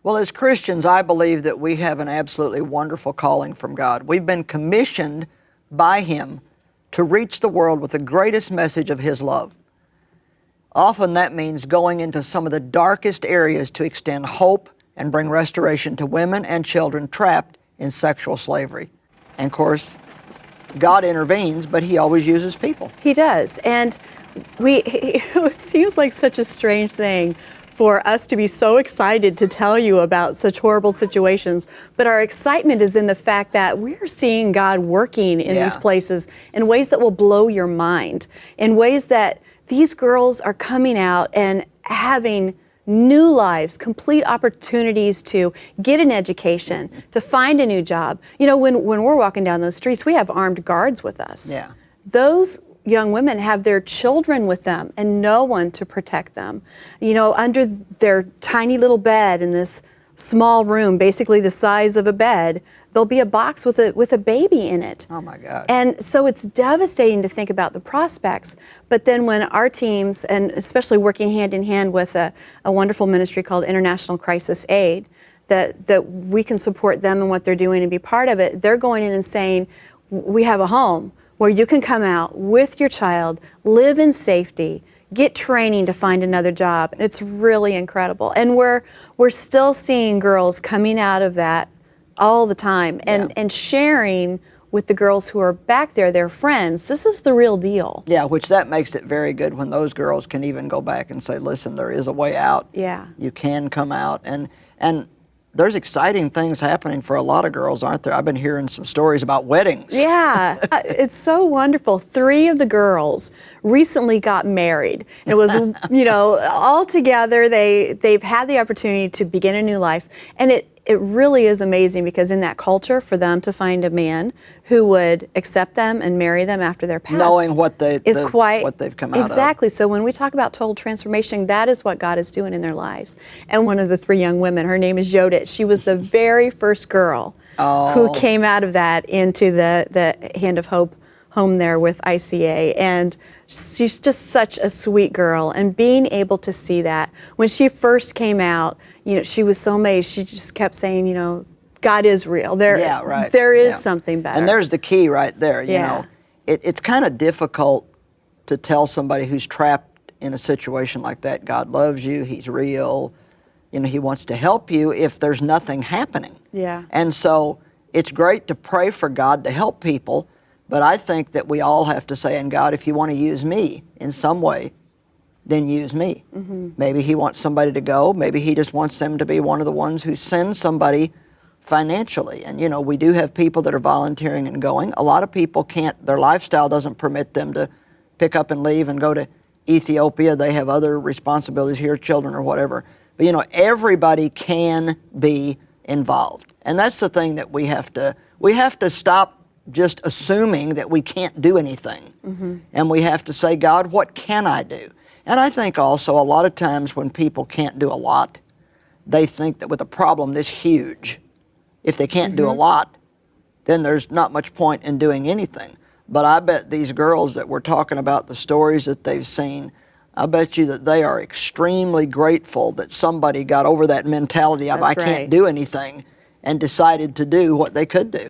Well, as Christians, I believe that we have an absolutely wonderful calling from God. We've been commissioned by Him to reach the world with the greatest message of His love. Often that means going into some of the darkest areas to extend hope and bring restoration to women and children trapped in sexual slavery. And of course, God intervenes, but He always uses people. He does. And it seems like such a strange thing for us to be so excited to tell you about such horrible situations, but our excitement is in the fact that we're seeing God working in these places in ways that will blow your mind, in ways that these girls are coming out and having new lives, complete opportunities to get an education, to find a new job. You know, when we're walking down those streets, we have armed guards with us. Yeah. Those young women have their children with them and no one to protect them. You know, under their tiny little bed in this small room, basically the size of a bed, there'll be a box with a baby in it. Oh my God. And so it's devastating to think about the prospects. But then when our teams, and especially working hand in hand with a wonderful ministry called International Crisis Aid, that we can support them in what they're doing and be part of it, they're going in and saying, we have a home where you can come out with your child, live in safety, get training to find another job. It's really incredible. And we're still seeing girls coming out of that all the time and sharing with the girls who are back there, their friends. This is the real deal. Yeah, which that makes it very good when those girls can even go back and say, listen, there is a way out. Yeah. You can come out. And there's exciting things happening for a lot of girls, aren't there? I've been hearing some stories about weddings. Yeah, it's so wonderful. 3 of the girls recently got married. It was, you know, all together, they've had the opportunity to begin a new life. And it really is amazing because in that culture, for them to find a man who would accept them and marry them after their past, knowing what they've come out of. Exactly. So when we talk about total transformation, that is what God is doing in their lives. And one of the 3 young women, her name is Jodit. She was the very first girl who came out of that into the Hand of Hope home there with ICA, and she's just such a sweet girl. And being able to see that when she first came out, you know, she was so amazed. She just kept saying, you know, God is real. There is something better. And there's the key right there. You know, it's kind of difficult to tell somebody who's trapped in a situation like that, God loves you, He's real, you know, He wants to help you, if there's nothing happening. Yeah. And so it's great to pray for God to help people. But I think that we all have to say, and God, if you want to use me in some way, then use me. Mm-hmm. Maybe He wants somebody to go. Maybe He just wants them to be one of the ones who sends somebody financially. And, you know, we do have people that are volunteering and going. A lot of people can't, their lifestyle doesn't permit them to pick up and leave and go to Ethiopia. They have other responsibilities here, children or whatever. But, you know, everybody can be involved. And that's the thing that we have to stop just assuming that we can't do anything. Mm-hmm. And we have to say, God, what can I do? And I think also a lot of times when people can't do a lot, they think that with a problem this huge, if they can't do a lot, then there's not much point in doing anything. But I bet these girls that we're talking about, the stories that they've seen, I bet you that they are extremely grateful that somebody got over that mentality of I can't do anything and decided to do what they could do.